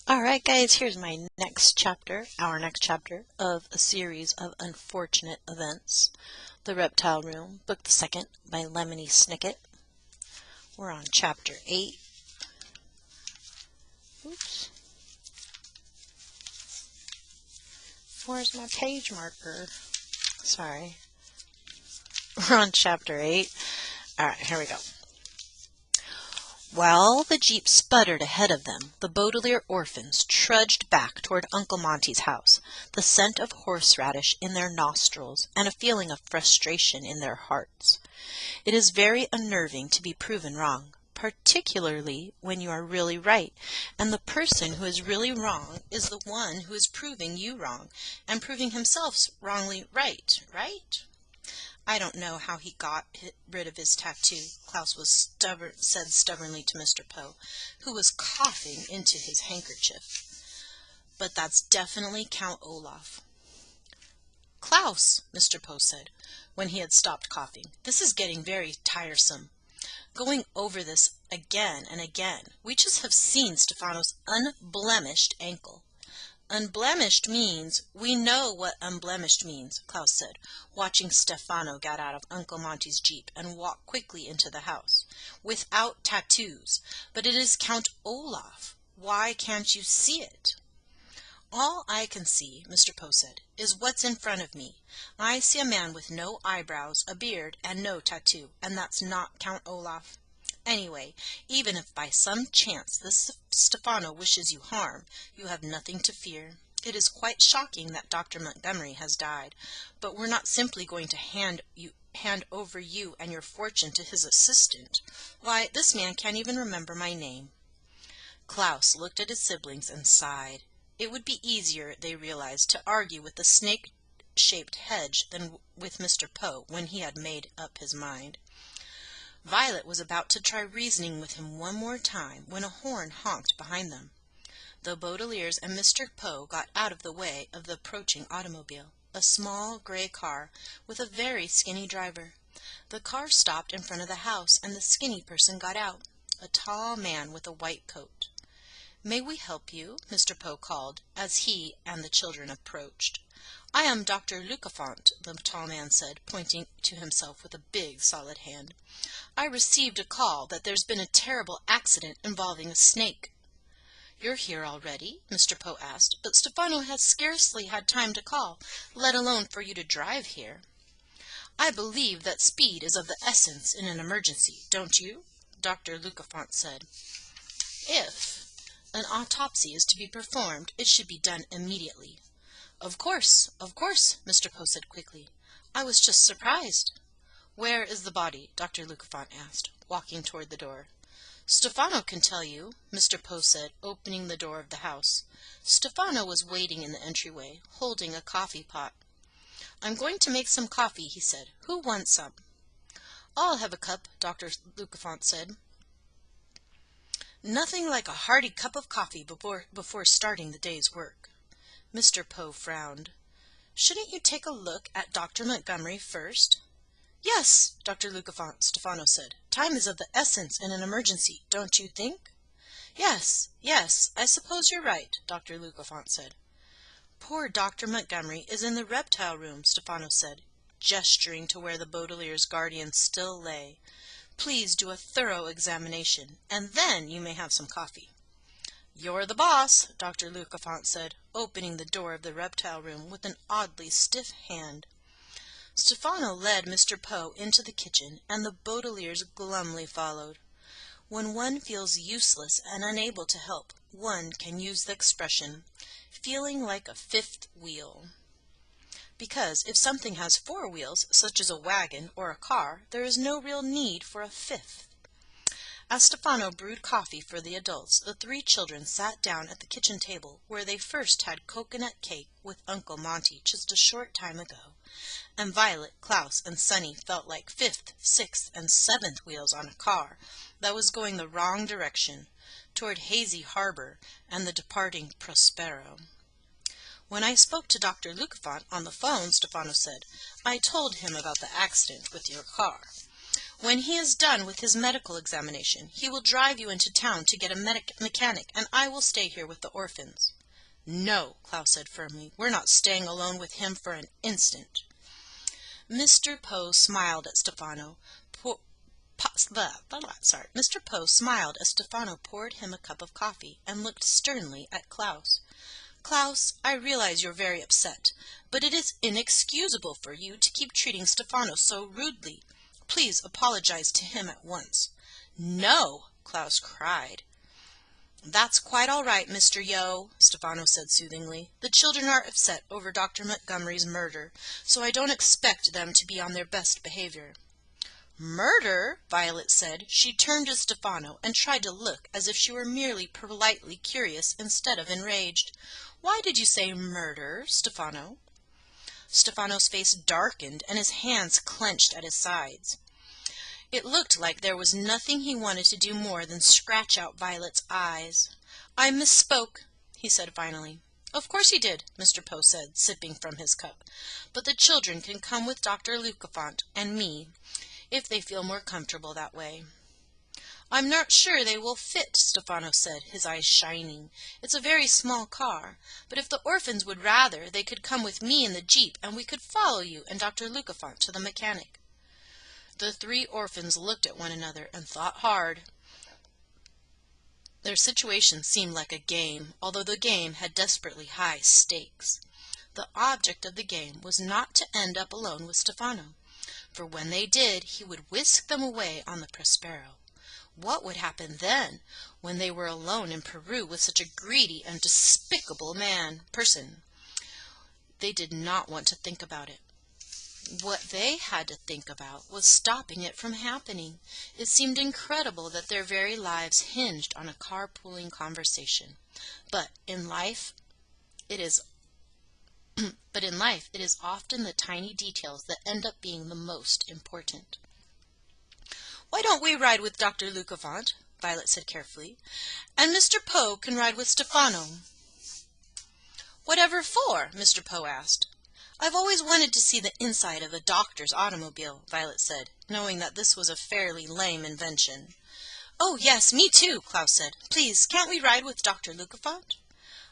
Alright guys, here's my our next chapter of a series of unfortunate events. The Reptile Room, Book the Second by Lemony Snicket. We're on chapter 8. Oops. Where's my page marker? Sorry. We're on chapter 8. Alright, here we go. While the jeep sputtered ahead of them, the Baudelaire orphans trudged back toward Uncle Monty's house, the scent of horseradish in their nostrils and a feeling of frustration in their hearts. It is very unnerving to be proven wrong, particularly when you are really right, and the person who is really wrong is the one who is proving you wrong and proving himself wrongly right, right? I don't know how he got rid of his tattoo, Klaus said stubbornly to Mr. Poe, who was coughing into his handkerchief. But that's definitely Count Olaf. Klaus, Mr. Poe said, when he had stopped coughing, this is getting very tiresome. Going over this again and again. We just have seen Stefano's unblemished ankle. Unblemished means, we know what unblemished means, Klaus said, watching Stefano get out of Uncle Monty's jeep and walk quickly into the house. Without tattoos. But it is Count Olaf. Why can't you see it? All I can see, Mr. Poe said, is what's in front of me. I see a man with no eyebrows, a beard, and no tattoo, and that's not Count Olaf. Anyway, even if by some chance this Stefano wishes you harm, you have nothing to fear. It is quite shocking that Dr. Montgomery has died, but we're not simply going to hand over you and your fortune to his assistant. Why, this man can't even remember my name. Klaus looked at his siblings and sighed. It would be easier, they realized, to argue with the snake-shaped hedge than with Mr. Poe when he had made up his mind. Violet was about to try reasoning with him one more time when a horn honked behind them. The Baudelaires and Mr. Poe got out of the way of the approaching automobile, a small gray car with a very skinny driver. The car stopped in front of the house, and the skinny person got out, a tall man with a white coat. "May we help you?" Mr. Poe called, as he and the children approached. "I am Dr. Lucafont," the tall man said, pointing to himself with a big, solid hand. "I received a call that there's been a terrible accident involving a snake." "You're here already?" Mr. Poe asked, "but Stefano has scarcely had time to call, let alone for you to drive here." "I believe that speed is of the essence in an emergency, don't you?" Dr. Lucafont said. "If an autopsy is to be performed, it should be done immediately." Of course, Mr. Poe said quickly. "I was just surprised." "Where is the body?" Dr. Lucafont asked, walking toward the door. "Stefano can tell you," Mr. Poe said, opening the door of the house. Stefano was waiting in the entryway, holding a coffee pot. "I'm going to make some coffee," he said. "Who wants some?" "I'll have a cup," Dr. Lucafont said. Nothing like a hearty cup of coffee before starting the day's work. Mr. Poe frowned. "Shouldn't you take a look at Dr. Montgomery first?" "Yes, Dr. Lucafont," Stefano said. "Time is of the essence in an emergency, don't you think?" Yes, I suppose you're right," Dr. Lucafont said. "Poor Dr. Montgomery is in the reptile room," Stefano said, gesturing to where the Baudelaire's guardian still lay. "Please do a thorough examination, and then you may have some coffee." "You're the boss," Dr. Lucafont said, opening the door of the reptile room with an oddly stiff hand. Stefano led Mr. Poe into the kitchen, and the Baudelaires glumly followed. When one feels useless and unable to help, one can use the expression, "feeling like a fifth wheel." Because if something has four wheels, such as a wagon or a car, there is no real need for a fifth. As Stefano brewed coffee for the adults, the three children sat down at the kitchen table where they first had cocoanut cake with Uncle Monty just a short time ago, and Violet, Klaus, and Sonny felt like fifth, sixth, and seventh wheels on a car that was going the wrong direction, toward Hazy Harbor and the departing Prospero. "When I spoke to Dr. Lucafont on the phone," Stefano said, "I told him about the accident with your car. When he is done with his medical examination, he will drive you into town to get a mechanic, and I will stay here with the orphans." "No," Klaus said firmly. "We're not staying alone with him for an instant." Mr. Poe smiled as Stefano poured him a cup of coffee and looked sternly at Klaus. "Klaus, I realize you're very upset, but it is inexcusable for you to keep treating Stefano so rudely. Please apologize to him at once." "No!" Klaus cried. "That's quite all right, Mr. Yo," Stefano said soothingly. "The children are upset over Dr. Montgomery's murder, so I don't expect them to be on their best behavior." "Murder?" Violet said. She turned to Stefano and tried to look as if she were merely politely curious instead of enraged. "Why did you say murder, Stefano?" Stefano's face darkened and his hands clenched at his sides. It looked like there was nothing he wanted to do more than scratch out Violet's eyes. "I misspoke," he said finally. "Of course you did," Mr. Poe said, sipping from his cup. "But the children can come with Dr. Lucafont and me, if they feel more comfortable that way." "I'm not sure they will fit," Stefano said, his eyes shining. "It's a very small car. But if the orphans would rather, they could come with me in the jeep, and we could follow you and Dr. Lucafont to the mechanic." The three orphans looked at one another and thought hard. Their situation seemed like a game, although the game had desperately high stakes. The object of the game was not to end up alone with Stefano, for when they did, he would whisk them away on the Prospero. What would happen then, when they were alone in Peru with such a greedy and despicable person? They did not want to think about it. What they had to think about was stopping it from happening. It seemed incredible that their very lives hinged on a carpooling conversation. But in life, it is often the tiny details that end up being the most important. "Why don't we ride with Dr. Lucafont?" Violet said carefully. "And Mr. Poe can ride with Stefano." "Whatever for?" Mr. Poe asked. "I've always wanted to see the inside of a doctor's automobile," Violet said, knowing that this was a fairly lame invention. "Oh, yes, me too," Klaus said. "Please, can't we ride with Dr. Lucafont?"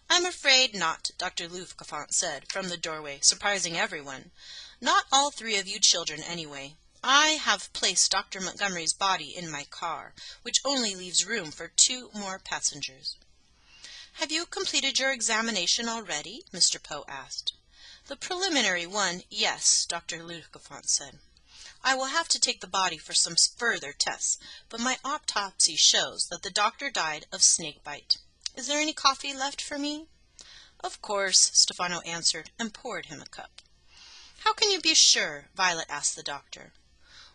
"I'm afraid not," Dr. Lucafont said from the doorway, surprising everyone. "Not all three of you children, anyway. I have placed Dr. Montgomery's body in my car, which only leaves room for 2 more passengers." "Have you completed your examination already?" Mr. Poe asked. "The preliminary one, yes," Dr. Lucafont said. "I will have to take the body for some further tests, but my autopsy shows that the doctor died of snake bite. Is there any coffee left for me?" "Of course," Stefano answered and poured him a cup. "How can you be sure?" Violet asked the doctor.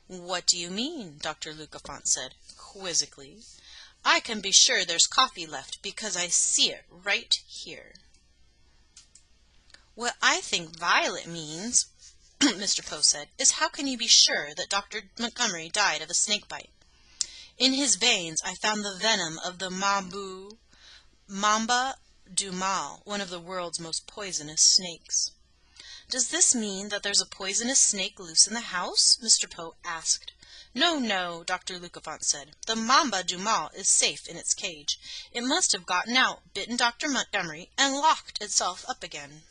"What do you mean?" Dr. Lucafont said, quizzically. "I can be sure there's coffee left because I see it right here." "What I think Violet means," Mr. Poe said, "is how can you be sure that Dr. Montgomery died of a snake bite? In his veins I found the venom of the Mamba du Mal, one of the world's most poisonous snakes." "Does this mean that there's a poisonous snake loose in the house?" Mr. Poe asked. "No, no," Dr. Lucafont said. "The Mamba du Mal is safe in its cage. It must have gotten out, bitten Dr. Montgomery, and locked itself up again."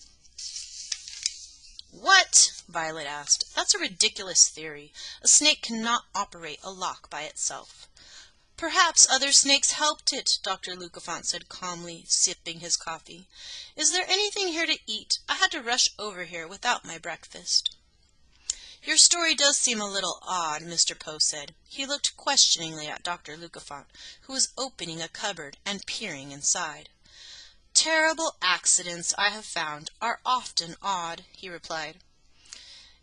"What?" Violet asked. "That's a ridiculous theory. A snake cannot operate a lock by itself." "Perhaps other snakes helped it," Dr. Lucafont said calmly, sipping his coffee. "Is there anything here to eat? I had to rush over here without my breakfast." "Your story does seem a little odd," Mr. Poe said. He looked questioningly at Dr. Lucafont, who was opening a cupboard and peering inside. "Terrible accidents, I have found, are often odd," he replied.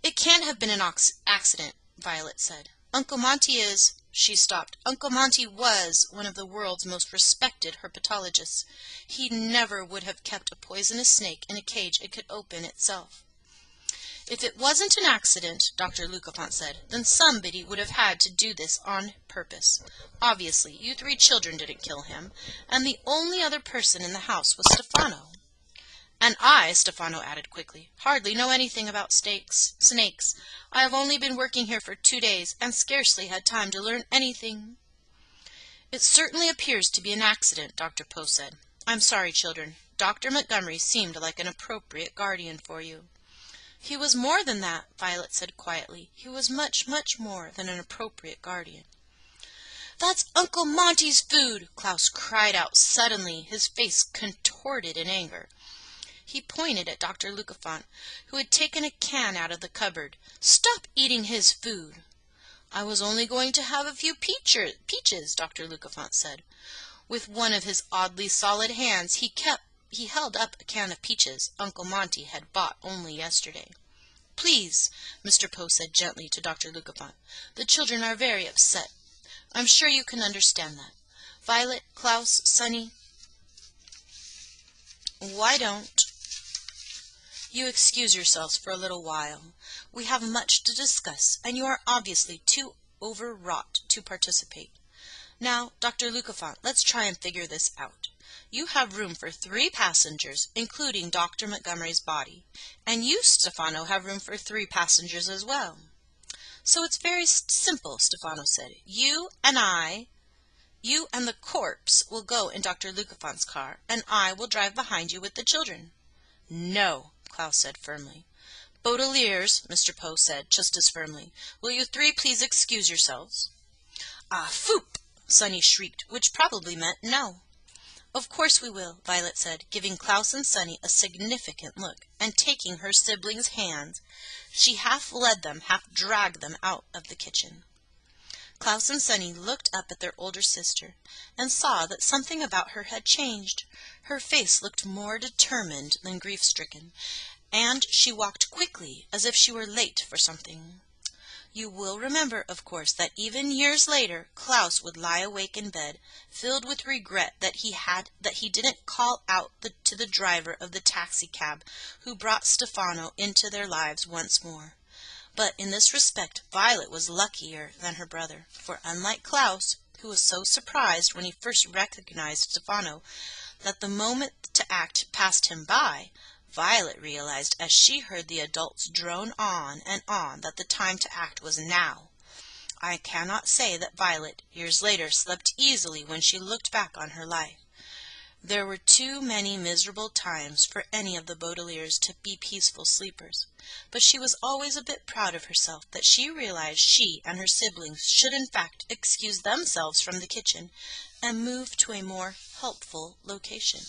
"It can't have been an accident," Violet said. "Uncle Monty is—" She stopped. "Uncle Monty was one of the world's most respected herpetologists. He never would have kept a poisonous snake in a cage it could open itself." "If it wasn't an accident," Dr. Lucafont said, "then somebody would have had to do this on purpose. Obviously, you 3 children didn't kill him, and the only other person in the house was Stefano." "And I," Stefano added quickly, "hardly know anything about snakes. I have only been working here for 2 days, and scarcely had time to learn anything." "It certainly appears to be an accident," Dr. Poe said. "I'm sorry, children. Dr. Montgomery seemed like an appropriate guardian for you." "He was more than that," Violet said quietly. "He was much, much more than an appropriate guardian." "That's Uncle Monty's food!" Klaus cried out suddenly, his face contorted in anger. He pointed at Dr. Luckefant, who had taken a can out of the cupboard. "Stop eating his food!" "I was only going to have a few peaches," Dr. Luckefant said. With one of his oddly solid hands he held up a can of peaches Uncle Monty had bought only yesterday. "Please," Mr. Poe said gently to Dr. Luckefant. "The children are very upset. I'm sure you can understand that. Violet, Klaus, Sonny, why don't you excuse yourselves for a little while? We have much to discuss, and you are obviously too overwrought to participate. Now, Dr. Luckefant, let's try and figure this out. You have room for 3 passengers, including Dr. Montgomery's body, and you, Stefano, have room for 3 passengers as well." "So it's very simple," Stefano said. You and the corpse will go in Dr. Luckefant's car, and I will drive behind you with the children." "No," Klaus said firmly. "Baudelaires," Mr. Poe said just as firmly, "will you 3 please excuse yourselves?" "Ah, foop!" Sonny shrieked, which probably meant no. "Of course we will," Violet said, giving Klaus and Sonny a significant look, and taking her siblings' hands, she half led them, half dragged them out of the kitchen. Klaus and Sonny looked up at their older sister, and saw that something about her had changed. Her face looked more determined than grief-stricken, and she walked quickly as if she were late for something. You will remember, of course, that even years later Klaus would lie awake in bed, filled with regret that he didn't call out to the driver of the taxicab who brought Stefano into their lives once more. But in this respect Violet was luckier than her brother, for unlike Klaus, who was so surprised when he first recognized Stefano that the moment to act passed him by, Violet realized as she heard the adults drone on and on that the time to act was now. I cannot say that Violet, years later, slept easily when she looked back on her life. There were too many miserable times for any of the Baudelaires to be peaceful sleepers, but she was always a bit proud of herself that she realized she and her siblings should in fact excuse themselves from the kitchen and move to a more helpful location.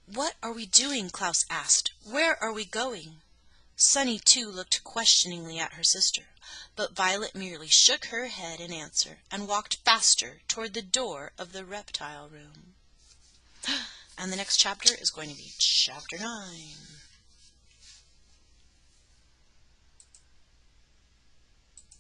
"What are we doing?" Klaus asked. "Where are we going?" Sonny, too, looked questioningly at her sister, but Violet merely shook her head in answer and walked faster toward the door of the reptile room. And the next chapter is going to be Chapter 9.